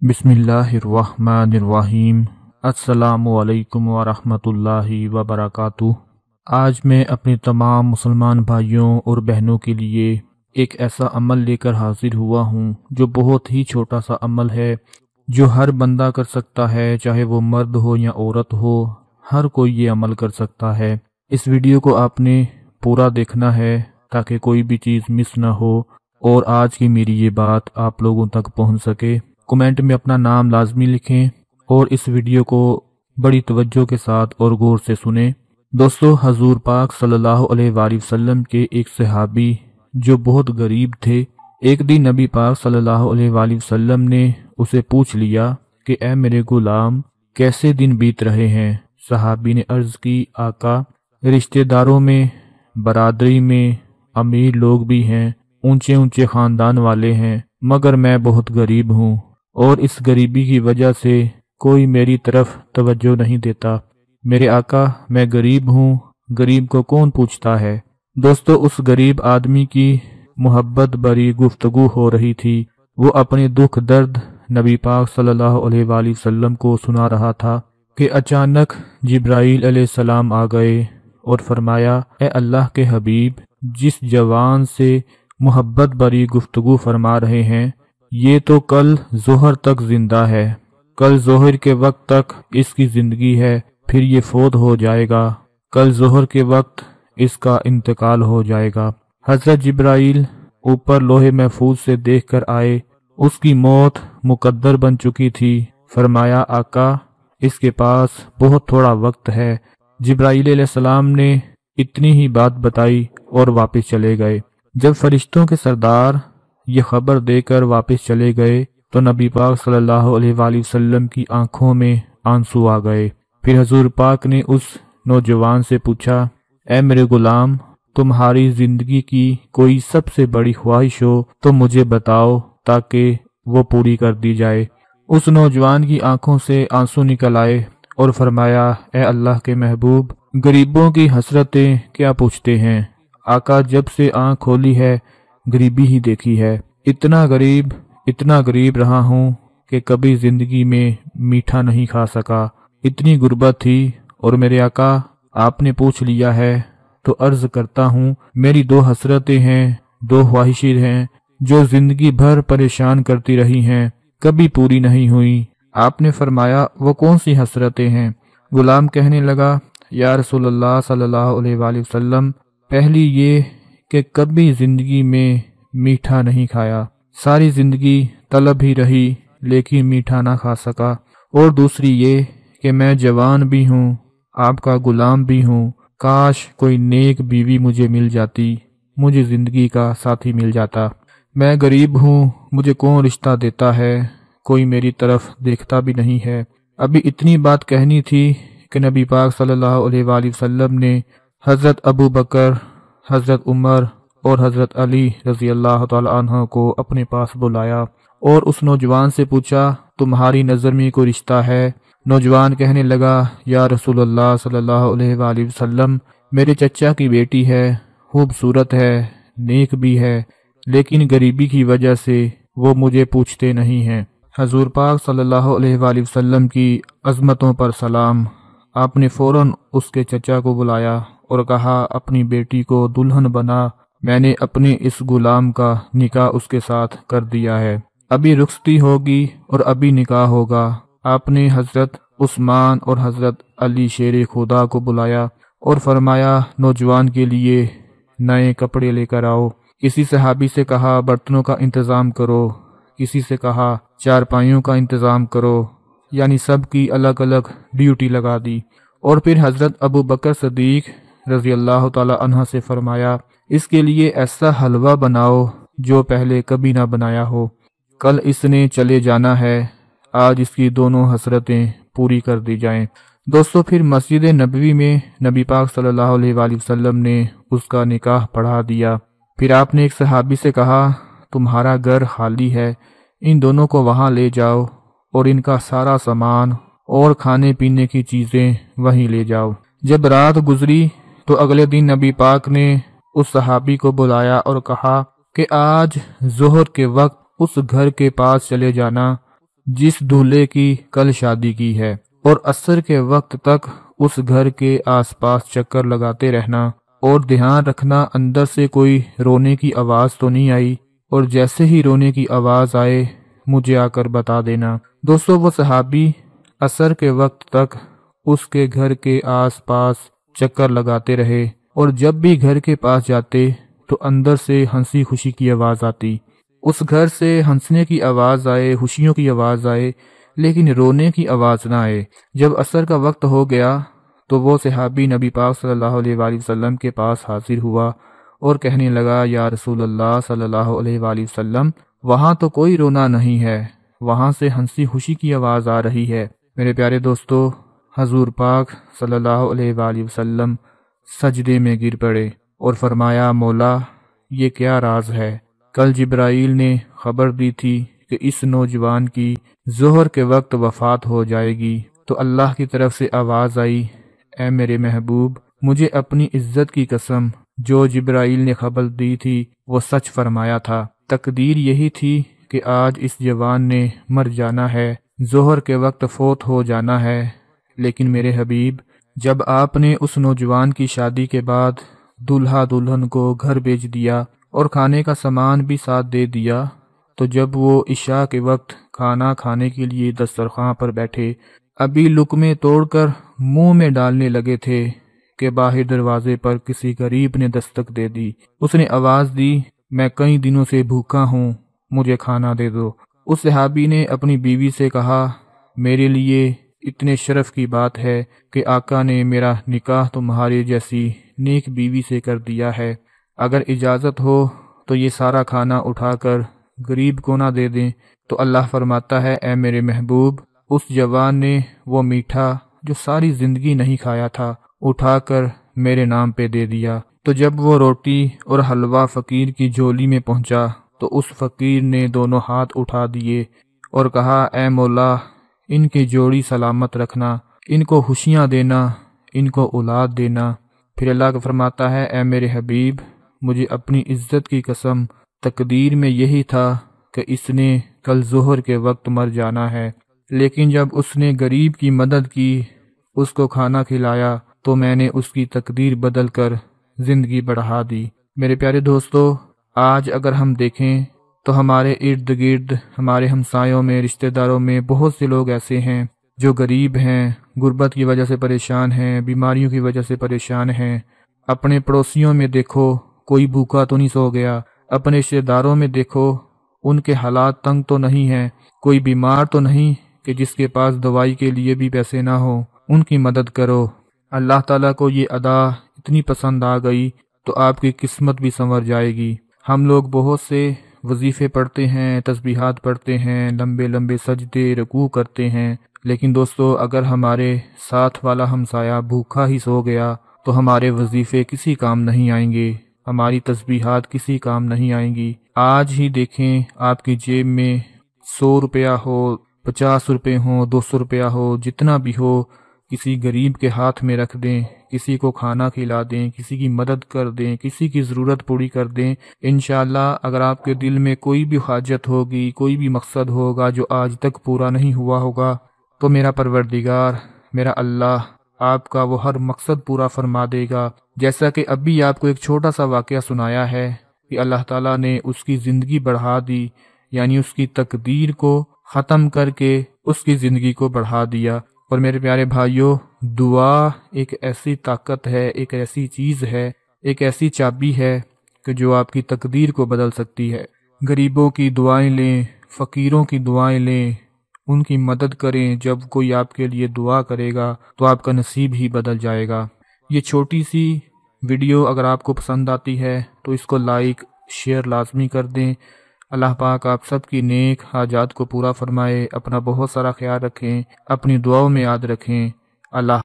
बिस्मिल्लाहिर्रहमानिर्रहीम। अस्सलामुअलैकुम वरहमतुल्लाहि वबरकातुह। आज मैं अपने तमाम मुसलमान भाइयों और बहनों के लिए एक ऐसा अमल लेकर हाजिर हुआ हूँ जो बहुत ही छोटा सा अमल है, जो हर बंदा कर सकता है, चाहे वो मर्द हो या औरत हो। हर कोई ये अमल कर सकता है। इस वीडियो को आपने पूरा देखना है ताकि कोई भी चीज़ मिस ना हो और आज की मेरी ये बात आप लोगों तक पहुँच सके। कमेंट में अपना नाम लाजमी लिखें और इस वीडियो को बड़ी तवज्जो के साथ और गौर से सुनें। दोस्तों, हजूर पाक सल्लल्लाहु अलैहि वसल्लम के एक सहाबी जो बहुत गरीब थे, एक दिन नबी पाक सल्लल्लाहु अलैहि वसल्लम ने उसे पूछ लिया कि ए मेरे गुलाम, कैसे दिन बीत रहे हैं। सहाबी ने अर्ज की, आका, रिश्तेदारों में, बरादरी में अमीर लोग भी हैं, ऊंचे ऊंचे खानदान वाले हैं, मगर मैं बहुत गरीब हूँ और इस गरीबी की वजह से कोई मेरी तरफ तवज्जो नहीं देता। मेरे आका, मैं गरीब हूँ, गरीब को कौन पूछता है। दोस्तों, उस गरीब आदमी की मोहब्बत भरी गुफ्तगू हो रही थी। वो अपने दुख दर्द नबी पाक सल्लल्लाहु अलैहि वसल्लम को सुना रहा था कि अचानक जिब्राईल अलैहिस्सलाम आ गए और फरमाया, ए अल्लाह के हबीब, जिस जवान से मोहब्बत भरी गुफ्तगू फरमा रहे हैं, ये तो कल जोहर तक जिंदा है। कल जोहर के वक्त तक इसकी जिंदगी है, फिर ये फौत हो जाएगा। कल जोहर के वक्त इसका इंतकाल हो जाएगा। हजरत जिब्राईल ऊपर लोहे महफूज से देखकर आए। उसकी मौत मुकद्दर बन चुकी थी। फरमाया, आका, इसके पास बहुत थोड़ा वक्त है। जिब्राईल अलैहिस्सलाम ने इतनी ही बात बताई और वापस चले गए। जब फरिश्तों के सरदार ये खबर देकर वापस चले गए तो नबी पाक सल्लल्लाहु अलैहि वसल्लम की आंखों में आंसू आ गए। फिर हजूर पाक ने उस नौजवान से पूछा, ए मेरे गुलाम, तुम्हारी जिंदगी की कोई सबसे बड़ी ख्वाहिश हो तो मुझे बताओ ताकि वो पूरी कर दी जाए। उस नौजवान की आंखों से आंसू निकल आए और फरमाया, ए अल्लाह के महबूब, गरीबों की हसरतें क्या पूछते हैं। आका, जब से आंख खोली है गरीबी ही देखी है। इतना गरीब रहा हूँ कि कभी जिंदगी में मीठा नहीं खा सका। इतनी गुर्बत थी और मेरे आका, आपने पूछ लिया है तो अर्ज करता हूँ, मेरी दो हसरतें हैं, दो ख्वाहिशें हैं जो जिंदगी भर परेशान करती रही हैं, कभी पूरी नहीं हुई। आपने फरमाया, वो कौन सी हसरतें हैं। गुलाम कहने लगा, या रसूलल्लाह सल्लल्लाहु अलैहि वसल्लम, पहली ये कि कभी जिंदगी में मीठा नहीं खाया, सारी जिंदगी तलब ही रही लेकिन मीठा ना खा सका। और दूसरी ये कि मैं जवान भी हूँ, आपका गुलाम भी हूँ, काश कोई नेक बीवी मुझे मिल जाती, मुझे जिंदगी का साथी मिल जाता। मैं गरीब हूँ, मुझे कौन रिश्ता देता है, कोई मेरी तरफ देखता भी नहीं है। अभी इतनी बात कहनी थी कि नबी पाक सल्लल्लाहु अलैहि वसल्लम ने हज़रत अबू बकर, हज़रत उमर और हज़रत अली रज़ी अल्लाह तआला अन्हु को अपने पास बुलाया और उस नौजवान से पूछा, तुम्हारी नज़र में कोई रिश्ता है। नौजवान कहने लगा, या रसूलल्लाह सल्लल्लाहु अलैहि वसल्लम, मेरे चचा की बेटी है, खूबसूरत है, नेक भी है, लेकिन गरीबी की वजह से वो मुझे पूछते नहीं हैं। हजूर पाक सल्लल्लाहु अलैहि वसल्लम की अज़मतों पर सलाम। आपने फौरन उसके चचा को बुलाया और कहा, अपनी बेटी को दुल्हन बना, मैंने अपने इस गुलाम का निकाह उसके साथ कर दिया है। अभी रुखसती होगी और अभी निकाह होगा। आपने हजरत उस्मान और हजरत अली शेर खुदा को बुलाया और फरमाया, नौजवान के लिए नए कपड़े लेकर आओ। किसी सहाबी से कहा, बर्तनों का इंतज़ाम करो। किसी से कहा, चारपाइयों का इंतज़ाम करो। यानी सब की अलग अलग ड्यूटी लगा दी। और फिर हजरत अबू बकर सदीक रज़ी अल्लाह तआला अन्हा से फरमाया, इसके लिए ऐसा हलवा बनाओ जो पहले कभी ना बनाया हो। कल इसने चले जाना है, आज इसकी दोनों हसरतें पूरी कर दी जाएं। दोस्तों, फिर मस्जिद नबवी में नबी पाक सल्लल्लाहु अलैहि वसल्लम ने उसका निकाह पढ़ा दिया। फिर आपने एक सहाबी से कहा, तुम्हारा घर खाली है, इन दोनों को वहाँ ले जाओ और इनका सारा सामान और खाने पीने की चीज़ें वहीं ले जाओ। जब रात गुजरी तो अगले दिन नबी पाक ने उस सहाबी को बुलाया और कहा कि आज जोहर के वक्त उस घर के पास चले जाना جس دولہے کی کل شادی کی ہے، اور عصر کے وقت تک اس گھر کے آس پاس چکر لگاتے رہنا اور دھیان رکھنا اندر سے کوئی رونے کی آواز تو نہیں آئی، اور جیسے ہی رونے کی آواز آئے مجھے آ کر بتا دینا۔ دوستو، وہ صحابی عصر کے وقت تک اس کے گھر کے آس پاس چکر لگاتے رہے، اور جب بھی گھر کے پاس جاتے تو اندر سے ہنسی خوشی کی آواز آتی۔ اس گھر سے ہنسنے کی آواز آئے، خوشیوں کی آواز آئے، لیکن رونے کی آواز نہ آئے۔ جب عصر کا وقت ہو گیا تو وہ صحابی نبی پاک صلی اللہ علیہ وآلہ وسلم کے پاس حاضر ہوا اور کہنے لگا، یا رسول اللہ صلی اللہ علیہ وآلہ وسلم، وہاں تو کوئی رونا نہیں ہے، وہاں سے ہنسی خوشی کی آواز آ رہی ہے۔ میرے پیارے دوستو، حضور پاک صلی اللہ علیہ وآلہ وسلم سجدے میں گر پڑے اور فرمایا، مولا یہ کیا راز ہے؟ کل جبرائیل نے خبر دی تھی کہ اس نوجوان کی ظہر کے وقت وفات ہو جائے گی، تو اللہ کی طرف سے آواز آئی، اے میرے محبوب، مجھے اپنی عزت کی قسم، جو جبرائیل نے خبر دی تھی وہ سچ فرمایا تھا۔ تقدیر یہی تھی کہ آج اس جوان نے مر جانا ہے، ظہر کے وقت فوت ہو جانا ہے، لیکن میرے حبیب، جب آپ نے اس نوجوان کی شادی کے بعد دلہا دلہن کو گھر بھیج دیا اور کھانے کا سامان بھی ساتھ دے دیا، تو جب وہ عشاء کے وقت کھانا کھانے کے لیے دسترخوان پر بیٹھے، ابھی لقمے توڑ کر منہ میں ڈالنے لگے تھے کہ باہر دروازے پر کسی غریب نے دستک دے دی۔ اس نے آواز دی، میں کئی دنوں سے بھوکا ہوں، مجھے کھانا دے دو۔ اس صحابی نے اپنی بیوی سے کہا، میرے لیے اتنے شرف کی بات ہے کہ آقا نے میرا نکاح تمہارے جیسی نیک بیوی سے کر دیا ہے، اگر اجازت ہو تو یہ سارا کھانا اٹھا کر غریب کو نہ دے دیں۔ تو اللہ فرماتا ہے، اے میرے محبوب، اس جوان نے وہ میٹھا جو ساری زندگی نہیں کھایا تھا اٹھا کر میرے نام پہ دے دیا۔ تو جب وہ روٹی اور حلوہ فقیر کی جھولی میں پہنچا تو اس فقیر نے دونوں ہاتھ اٹھا دیے اور کہا، اے مولا، ان کی جوڑی سلامت رکھنا، ان کو خوشیاں دینا، ان کو اولاد دینا۔ پھر اللہ کا فرماتا ہے، اے میرے حبیب، مجھے اپنی عزت کی قسم، تقدیر میں یہی تھا کہ اس نے کل ظہر کے وقت مر جانا ہے، لیکن جب اس نے غریب کی مدد کی، اس کو کھانا کھلایا، تو میں نے اس کی تقدیر بدل کر زندگی بڑھا دی۔ میرے پیارے دوستو، آج اگر ہم دیکھیں تو ہمارے ارد گرد، ہمارے ہمسایوں میں، رشتہ داروں میں بہت سے لوگ ایسے ہیں جو غریب ہیں، غربت کی وجہ سے پریشان ہیں، بیماریوں کی وجہ سے پریشان ہیں۔ اپنے پڑوسیوں میں دیکھو، کوئی بھوکا تو نہیں سو گیا، اپنے رشتہ داروں میں دیکھو، ان کے حالات تنگ تو نہیں ہیں، کوئی بیمار تو نہیں کہ جس کے پاس دوائی کے لیے بھی پیسے نہ ہوں، ان کی مدد کرو۔ اللہ تعالیٰ کو یہ ادا اتنی پسند آ گئی تو آپ کی قسمت بھی سنور جائے گی۔ ہم لوگ بہت سے وظیفے پڑھتے ہیں، تسبیحات پڑھتے ہیں، لمبے لمبے سجدے رکوع کرتے ہیں، لیکن دوستو اگر ہمارے ساتھ والا ہمسایہ بھوکا ہی سو گیا تو ہمارے وظیفے کسی کام نہیں آئیں گے، ہماری تسبیحات کسی کام نہیں آئیں گی۔ آج ہی دیکھیں، آپ کی جیب میں 100 روپیہ ہو، 50 روپے ہوں، 200 روپیہ ہو، جتنا بھی ہو، کسی غریب کے ہاتھ میں رکھ دیں، کسی کو کھانا کھلا دیں، کسی کی مدد کر دیں، کسی کی ضرورت پوری کر دیں۔ انشاءاللہ اگر آپ کے دل میں کوئی بھی حاجت ہوگی، کوئی بھی مقصد ہوگا جو آج تک پورا نہیں ہوا ہوگا، تو میرا پروردگار، میرا اللہ آپ کا وہ ہر مقصد پورا فرما دے گا۔ جیسا کہ ابھی آپ کو ایک چھوٹا سا واقعہ سنایا ہے کہ اللہ تعالیٰ نے اس کی زندگی بڑھا دی، یعنی اس کی تقدیر کو ختم کر کے اس کی زندگی کو بڑھا دیا۔ اور میرے پیارے بھائیوں، دعا ایک ایسی طاقت ہے، ایک ایسی چیز ہے، ایک ایسی چابی ہے کہ جو آپ کی تقدیر کو بدل سکتی ہے۔ غریبوں کی دعائیں لیں، فقیروں کی دعائیں لیں، ان کی مدد کریں۔ جب کوئی آپ کے لیے دعا کرے گا تو آپ کا نصیب ہی بدل جائے گا۔ یہ چھوٹی سی ویڈیو اگر آپ کو پسند آتی ہے تو اس کو لائک، شیئر لازمی کر دیں۔ اللہ پاک آپ سب کی نیک حاجات کو پورا فرمائے۔ اپنا بہت سارا خیال رکھیں، اپنی دعاؤں میں یاد رکھیں۔ اللہ